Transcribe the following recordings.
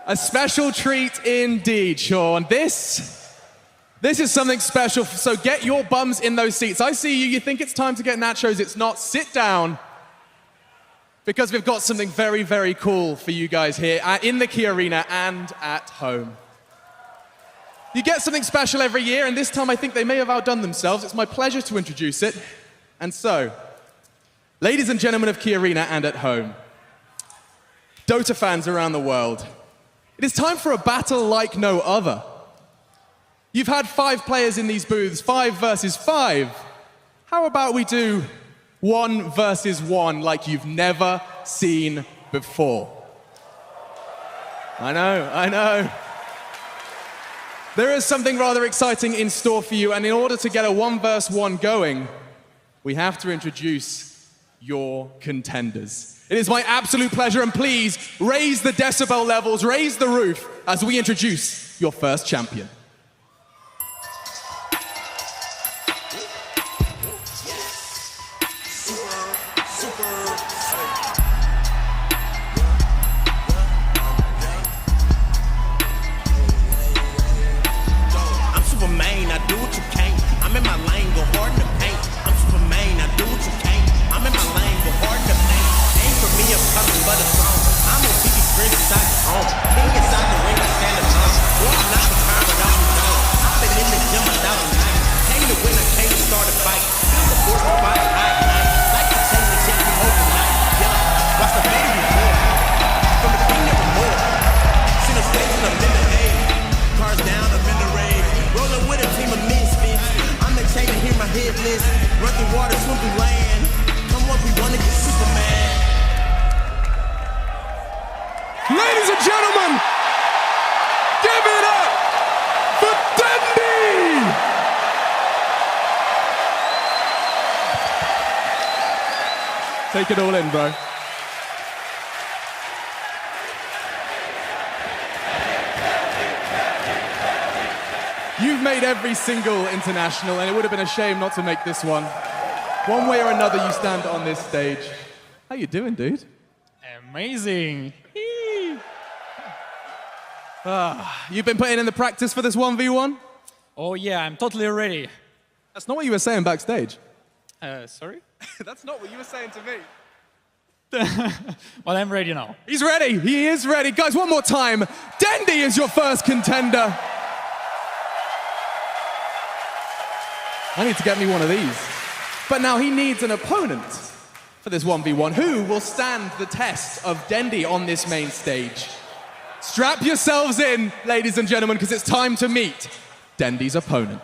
A special treat indeed, Sean. This is something special, so get your bums in those seats. I see you, you think it's time to get nachos, it's not. Sit down, because we've got something very, very cool for you guys here in the Key Arena and at home. You get something special every year, and this time I think they may have outdone themselves. It's my pleasure to introduce it. And so, ladies and gentlemen of Key Arena and at home, Dota fans around the world, it is time for a battle like no other. You've had 5 players in these booths, 5 versus 5. How about we do 1 versus 1 like you've never seen before? I know. There is something rather exciting in store for you, and in order to get a 1 versus 1 going, we have to introduce your contenders. It is my absolute pleasure, and please raise the decibel levels, raise the roof as we introduce your first champion. Ladies and gentlemen, give it up for Dendi! Take it all in, bro. You've made every single international, and it would have been a shame not to make this one. One way or another, you stand on this stage. How you doing, dude? Amazing. You've been putting in the practice for this 1v1? Oh yeah, I'm totally ready. That's not what you were saying backstage. Sorry? That's not what you were saying to me. Well, I'm ready now. He's ready. He is ready. Guys, one more time. Dendi is your first contender. I need to get me one of these. But now he needs an opponent for this 1v1. Who will stand the test of Dendi on this main stage? Strap yourselves in, ladies and gentlemen, because it's time to meet Dendi's opponent.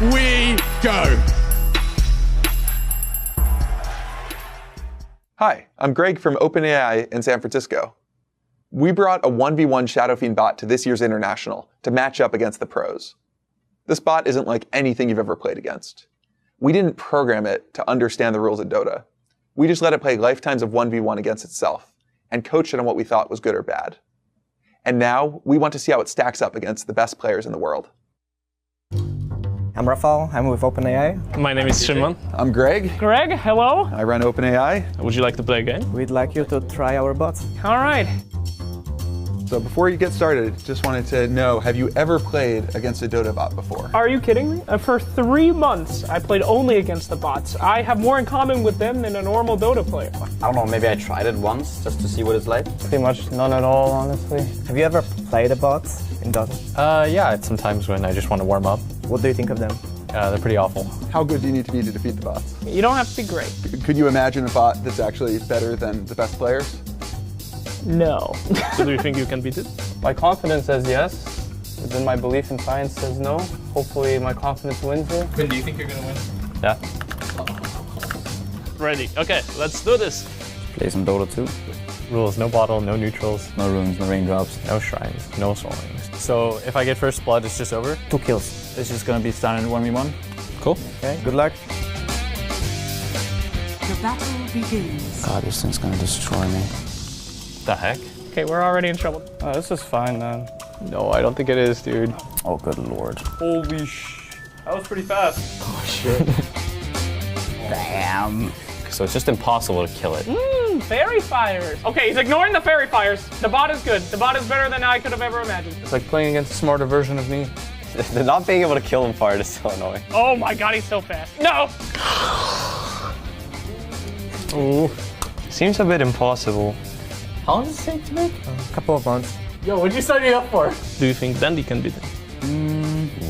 We go. Hi, I'm Greg from OpenAI in San Francisco. We brought a 1v1 Shadow Fiend bot to this year's International to match up against the pros. This bot isn't like anything you've ever played against. We didn't program it to understand the rules of Dota. We just let it play lifetimes of 1v1 against itself and coached it on what we thought was good or bad. And now we want to see how it stacks up against the best players in the world. I'm Rafal, I'm with OpenAI. My name is Shimon. I'm Greg. Greg, hello. I run OpenAI. Would you like to play a game? We'd like you to try our bots. All right. So before you get started, just wanted to know, have you ever played against a Dota bot before? Are you kidding me? For 3 months, I played only against the bots. I have more in common with them than a normal Dota player. I don't know, maybe I tried it once just to see what it's like. Pretty much none at all, honestly. Have you ever played a bot in Dota? Yeah, it's sometimes when I just want to warm up. What do you think of them? They're pretty awful. How good do you need to be to defeat the bots? You don't have to be great. Could you imagine a bot that's actually better than the best players? No. So do you think you can beat it? My confidence says yes, but then my belief in science says no. Hopefully my confidence wins here. When do you think you're gonna win? Yeah. Ready. Okay, let's do this. Play some Dota 2. Rules, no bottle, no neutrals, No runes, no raindrops. no shrines, no soul rings. So if I get first blood, it's just over? 2 kills. It's just gonna be standard 1v1. Cool. Okay, good luck. The battle begins. God, this thing's gonna destroy me. The heck? Okay, we're already in trouble. Oh, this is fine then. No, I don't think it is, dude. Oh, good lord. Holy That was pretty fast. Oh, shit. Damn. So it's just impossible to kill it. Fairy fires. Okay, he's ignoring the fairy fires. The bot is good. The bot is better than I could have ever imagined. It's like playing against a smarter version of me. The not being able to kill him fired is so annoying. Oh my god, he's so fast. No! Ooh. Seems a bit impossible. How long does it take to make? A couple of months. Yo, what'd you sign me up for? Do you think Dendi can beat it?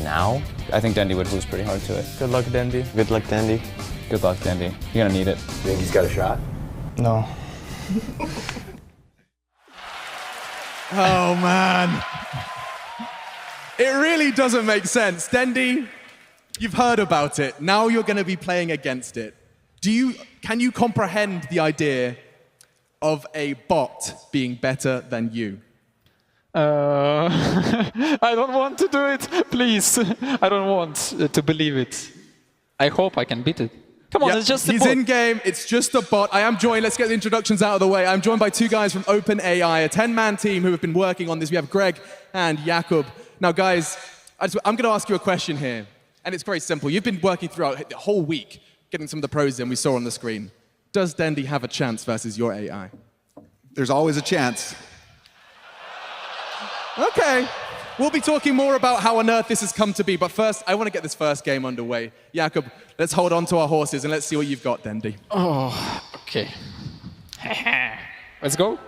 Now? I think Dendi would lose pretty hard to it. Good luck, Dendi. Good luck, Dendi. Good luck, Dendi. You're gonna need it. You think he's got a shot? No. Oh, man. It really doesn't make sense. Dendi, you've heard about it. Now you're going to be playing against it. Can you comprehend the idea of a bot being better than you? I don't want to do it, please. I don't want to believe it. I hope I can beat it. Come on, Yep, it's just a he's bot. in game. It's just a bot. I am joined. Let's get the introductions out of the way. I'm joined by two guys from OpenAI, a 10-man team who have been working on this. We have Greg and Jakub. Now, guys, I'm going to ask you a question here, and it's very simple. You've been working throughout the whole week, getting some of the pros in we saw on the screen. Does Dendi have a chance versus your AI? There's always a chance. Okay. We'll be talking more about how on earth this has come to be, but first, I want to get this first game underway. Jakub, let's hold on to our horses and let's see what you've got, Dendi. Oh, okay. Let's go.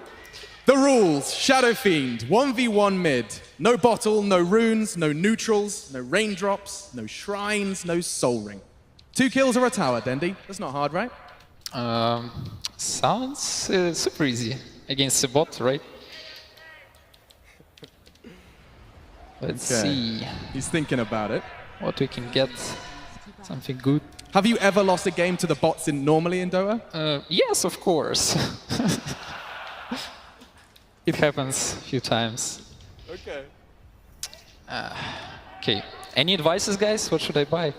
The rules, Shadow Fiend, 1v1 mid. No bottle, no runes, no neutrals, no raindrops, no shrines, no soul ring. 2 kills or a tower, Dendi. That's not hard, right? Sounds super easy against the bot, right? Let's see He's thinking about it. what we can get. Something good. Have you ever lost a game to the bots normally in Dota? Yes, of course. It happens a few times. Okay. Okay, any advices, guys? What should I buy?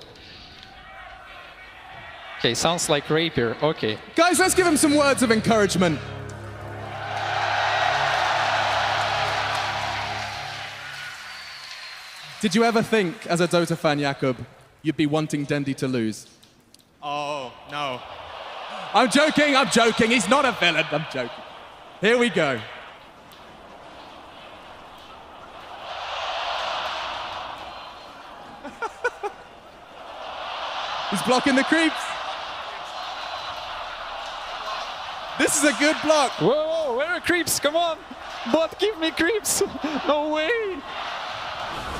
Okay, sounds like rapier. Okay. Guys, let's give him some words of encouragement. Did you ever think, as a Dota fan, Jakub, you'd be wanting Dendi to lose? Oh, no. I'm joking. He's not a villain. I'm joking. Here we go. He's blocking the creeps. This is a good block. Whoa, where are creeps? Come on. Bot, give me creeps. No way.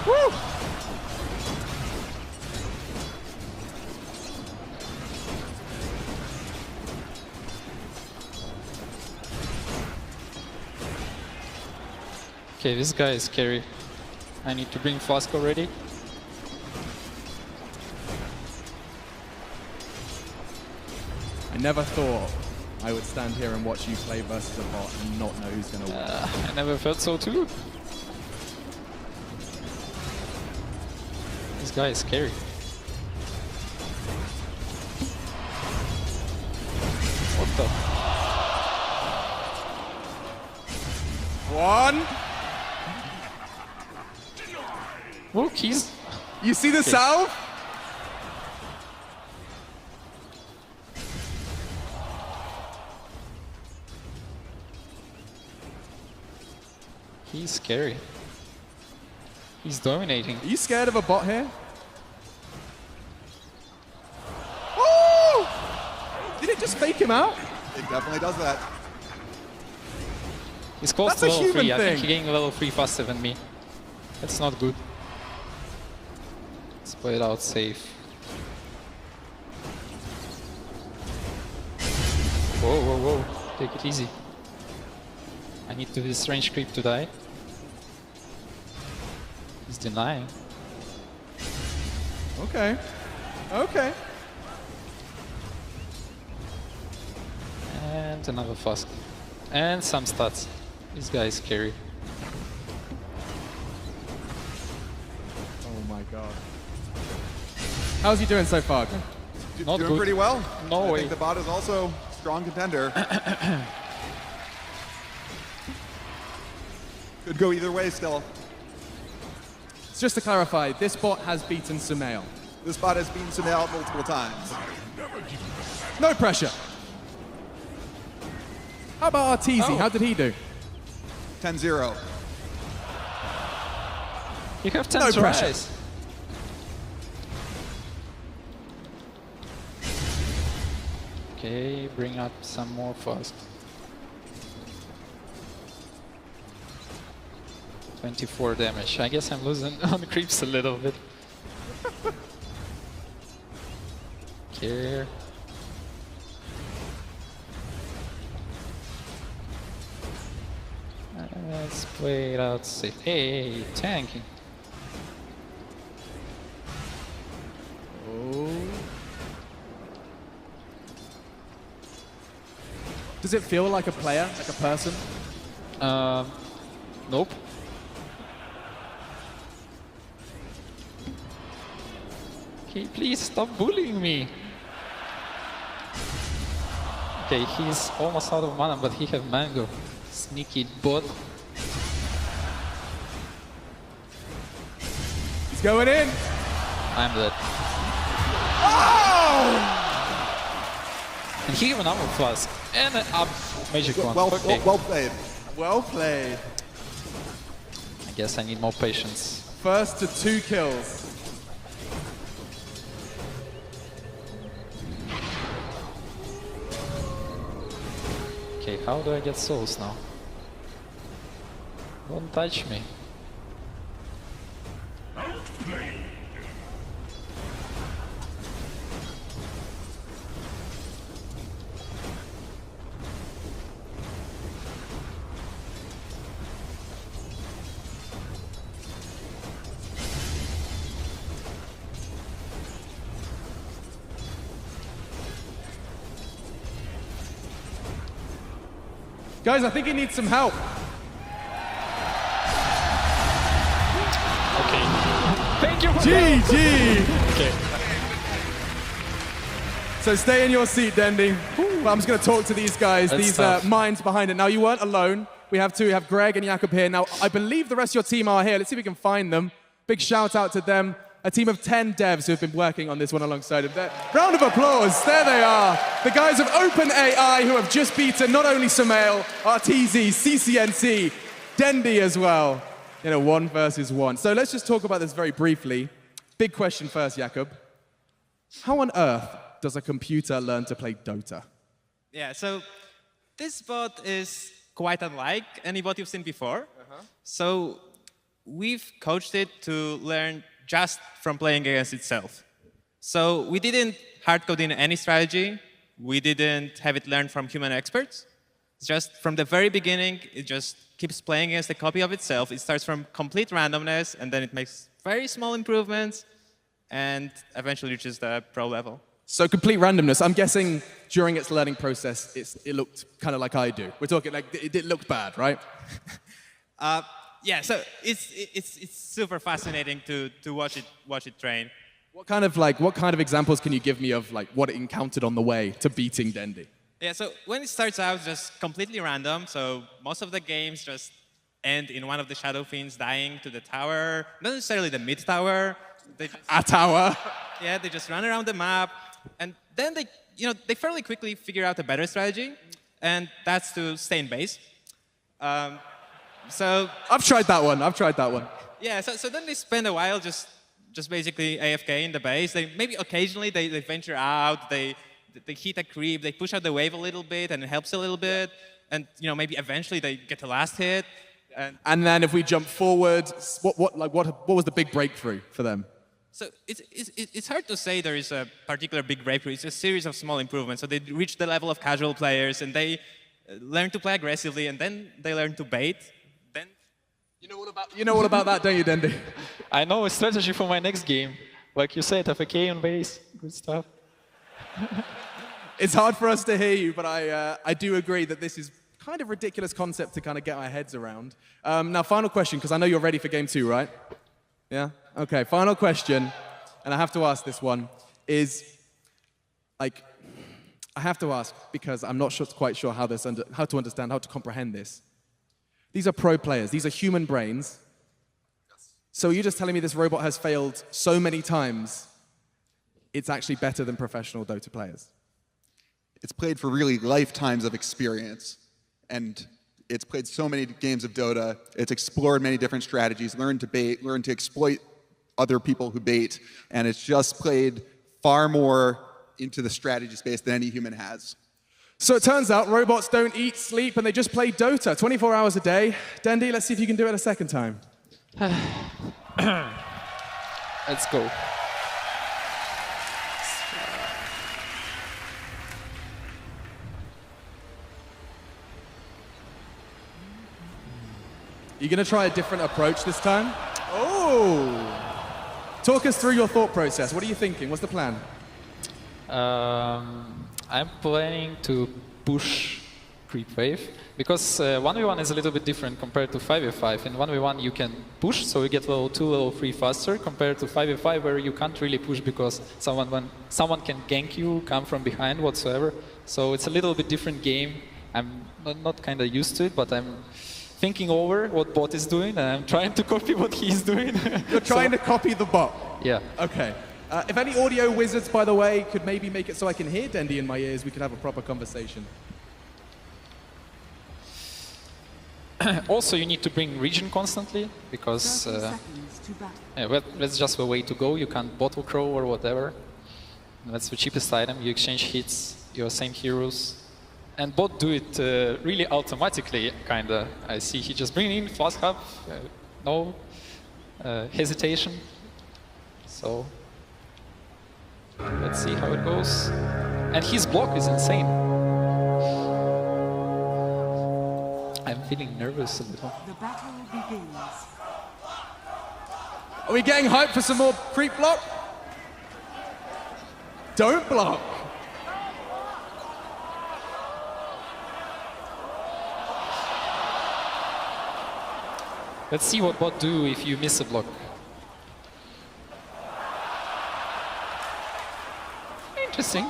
Woo. Okay, this guy is scary. I need to bring Flask already. I never thought I would stand here and watch you play versus a bot and not know who's going to win. I never felt so too. This guy is scary. What the? One. Look, he's... You see the salve? He's scary. He's dominating. Are you scared of a bot here? Oh! Did it just fake him out? It definitely does that. He's close That's to a level human 3. I think thing. he's getting level 3 faster than me. That's not good. Let's play it out safe. Whoa, whoa, whoa. Take it easy. I need to do this range creep to die. He's denying. Okay. Okay. And another flask. And some stats. This guy is scary. Oh my god. How's he doing so far? Not Doing good. pretty well. No I way. think the bot is also a strong contender. Could go either way still. Just to clarify, this bot has beaten SoNNeikO. This bot has beaten SoNNeikO multiple times. No pressure. How about Arteezy? Oh. How did he do? 10-0. You have 10 No tries. pressure. Okay, bring up some more fast. 24 damage. I guess I'm losing on the creeps a little bit. Here. Let's play it out safe. Hey, tanking. Does it feel like a player, like a person? Nope. Okay, please stop bullying me. Okay, he's almost out of mana, but he has mango. Sneaky bot. He's going in. I'm dead. And he have an armor flask and an up magic wand. Okay. Well played. Well played. I guess I need more patience. First to 2 kills. Okay, how do I get souls now? Don't touch me. Guys, I think he needs some help. Okay. Thank you for GG. Okay. So stay in your seat, Dendi. But I'm just going to talk to these guys, That's these tough. minds behind it. Now, you weren't alone. We have two. We have Greg and Jakub here. Now, I believe the rest of your team are here. Let's see if we can find them. Big shout out to them. A team of 10 devs who have been working on this one alongside of them. Round of applause. There they are. The guys of OpenAI who have just beaten not only SoNNeikO, Arteezy, CCNC, Dendi as well. You know, 1 versus 1. So let's just talk about this very briefly. Big question first, Jakub. How on earth does a computer learn to play Dota? Yeah, so this bot is quite unlike any bot you've seen before. So we've coached it to learn just from playing against itself. So we didn't hard-code in any strategy. We didn't have it learn from human experts. It's just from the very beginning, it just keeps playing against a copy of itself. It starts from complete randomness, and then it makes very small improvements, and eventually reaches the pro level. So complete randomness. I'm guessing during its learning process, it looked kind of like I do. We're talking like it looked bad, right? Yeah, so it's super fascinating to watch it train. What kind of examples can you give me of like what it encountered on the way to beating Dendi? Yeah, so when it starts out, just completely random. So most of the games just end in one of the Shadow Fiends dying to the tower, not necessarily the mid tower. They just, A tower. yeah, they just run around the map, and then they fairly quickly figure out a better strategy, and that's to stay in base. So I've tried that one. yeah, so then they spend a while just basically AFK in the base. They maybe occasionally they venture out, they hit a creep, they push out the wave a little bit, and it helps a little bit. And maybe eventually they get the last hit. And then if we jump forward, what was the big breakthrough for them? So it's hard to say there is a particular big breakthrough. It's a series of small improvements. So they reach the level of casual players, and they learn to play aggressively, and then they learn to bait. Then you know all about that, don't you, Dendi? I know a strategy for my next game. Like you said, FAK on base, good stuff. It's hard for us to hear you, but I do agree that this is kind of ridiculous concept to kind of get our heads around. Now, final question, because I know you're ready for game 2, right? Yeah? Okay, final question, and I have to ask this one, is, like, I have to ask, because I'm not quite sure how to understand, how to comprehend this. These are pro players. These are human brains. So you're just telling me this robot has failed so many times, it's actually better than professional Dota players? It's played for really lifetimes of experience. And it's played so many games of Dota. It's explored many different strategies, learned to bait, learned to exploit other people who bait. And it's just played far more into the strategy space than any human has. So it turns out robots don't eat, sleep, and they just play Dota 24 hours a day. Dendi, let's see if you can do it a second time. Let's go. You're going to try a different approach this time? Oh! Talk us through your thought process. What are you thinking? What's the plan? I'm planning to push creep wave, because 1v1 is a little bit different compared to 5v5. In 1v1 you can push, so you get level 2, level 3 faster, compared to 5v5 where you can't really push because someone can gank you, come from behind whatsoever. So it's a little bit different game. I'm not kind of used to it, but I'm thinking over what bot is doing, and I'm trying to copy what he's doing. You're trying to copy the bot? Yeah. Okay. If any audio wizards, by the way, could maybe make it so I can hear Dendi in my ears, we could have a proper conversation. Also, you need to bring region constantly, because that's just the way to go. You can't bottle crow or whatever. That's the cheapest item. You exchange hits, your same heroes. And bot do it really automatically, kinda. I see he just bring in flash hub, no hesitation. So let's see how it goes. And his block is insane. I'm feeling nervous a little. The battle begins. Are we getting hyped for some more creep block? Don't block. Let's see what bot do if you miss a block. Interesting.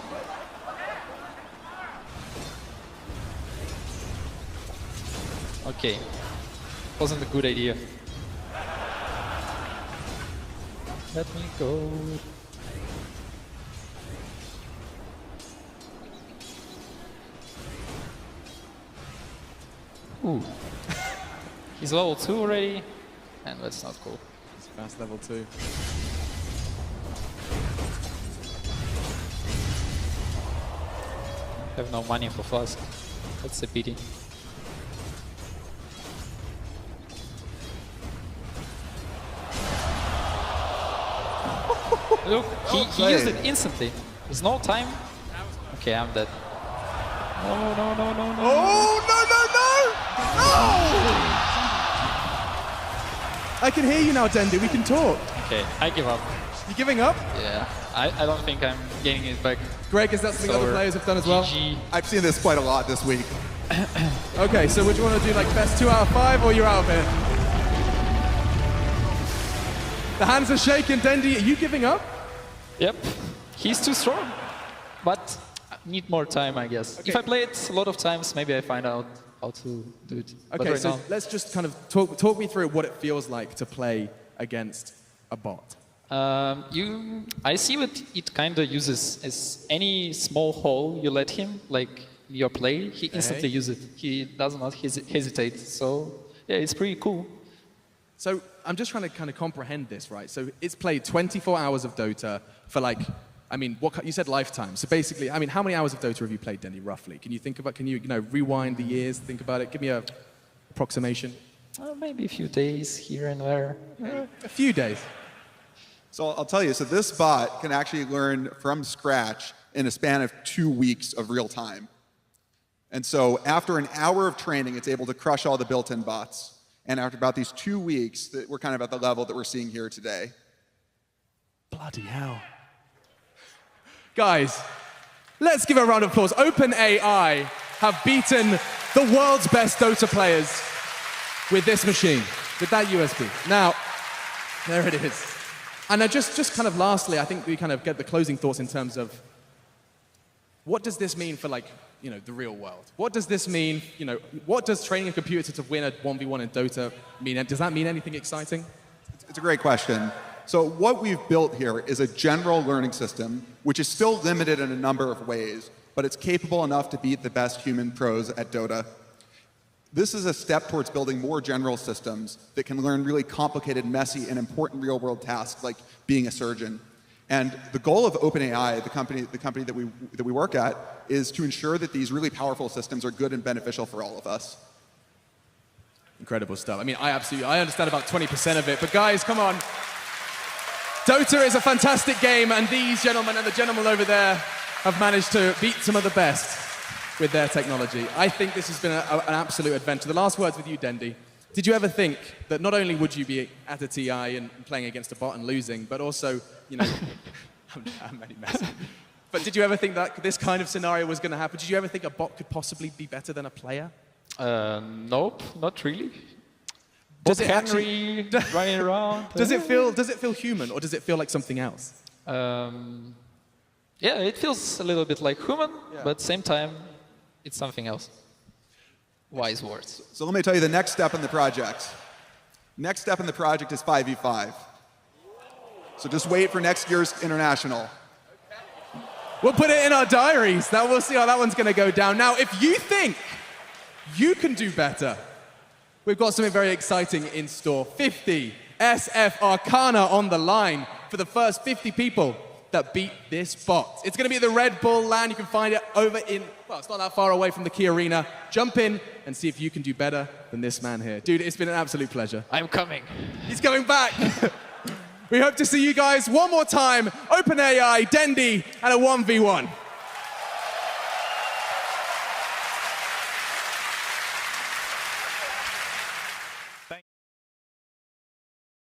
Okay, wasn't a good idea. Let me go. Ooh. He's level 2 already, and that's not cool. He's fast level 2. Have no money for flask. That's a pity. Look, he used it instantly. There's no time. Okay, I'm dead. No, no, no, no, no. Oh, no, no, no! No! I can hear you now, Dendi. We can talk. Okay, I give up. You giving up? Yeah, I don't think I'm getting it back. Greg, is that something other players have done as well? GG. I've seen this quite a lot this week. Okay, so would you want to do like best 2 out of 5, or you're out of here? The hands are shaking. Dendi, are you giving up? Yep, he's too strong, but I need more time, I guess. Okay. If I play it a lot of times, maybe I find out how to do it. Okay, right so now, let's just kind of talk me through what it feels like to play against a bot. I see what it kind of uses as any small hole you let him, like your play, he instantly uses it. He does not hesitate. So yeah, it's pretty cool. So I'm just trying to kind of comprehend this, right? So it's played 24 hours of Dota for like, I mean, you said lifetime. So basically, I mean, how many hours of Dota have you played, Dendi, roughly? Can you think about, can you rewind the years, think about it? Give me a approximation. Maybe a few days here and there. A few days. So I'll tell you, so this bot can actually learn from scratch in a span of 2 weeks of real time. And so after an hour of training, it's able to crush all the built-in bots. And after about these 2 weeks, we're kind of at the level that we're seeing here today. Bloody hell. Guys, let's give a round of applause. OpenAI have beaten the world's best Dota players with this machine, with that USB. Now, there it is. And just kind of lastly, I think we kind of get the closing thoughts in terms of what does this mean for the real world? What does this mean, what does training a computer to win a 1v1 in Dota mean? Does that mean anything exciting? It's a great question. So what we've built here is a general learning system, which is still limited in a number of ways, but it's capable enough to beat the best human pros at Dota. This is a step towards building more general systems that can learn really complicated, messy, and important real-world tasks like being a surgeon. And the goal of OpenAI, the company that we work at, is to ensure that these really powerful systems are good and beneficial for all of us. Incredible stuff. I mean, I understand about 20% of it, but guys, come on. Dota is a fantastic game, and these gentlemen and the gentleman over there have managed to beat some of the best with their technology. I think this has been an absolute adventure. The last words with you, Dendi. Did you ever think that not only would you be at a TI and playing against a bot and losing, but also, I'm really messing. But did you ever think that this kind of scenario was going to happen? Did you ever think a bot could possibly be better than a player? Nope, not really. Does it Henry running around? Does it feel human, or does it feel like something else? Yeah, it feels a little bit like human, but at the same time, it's something else. Wise words. So let me tell you the next step in the project. Next step in the project is 5v5. So just wait for next year's international. We'll put it in our diaries. Now we'll see how that one's going to go down. Now, if you think you can do better, we've got something very exciting in store. 50 SF Arcana on the line for the first 50 people that beat this bot. It's going to be at the Red Bull LAN. You can find it over in, well, it's not that far away from the Key Arena. Jump in and see if you can do better than this man here. Dude, it's been an absolute pleasure. I'm coming. He's coming back. We hope to see you guys one more time. OpenAI, Dendi, and a 1v1.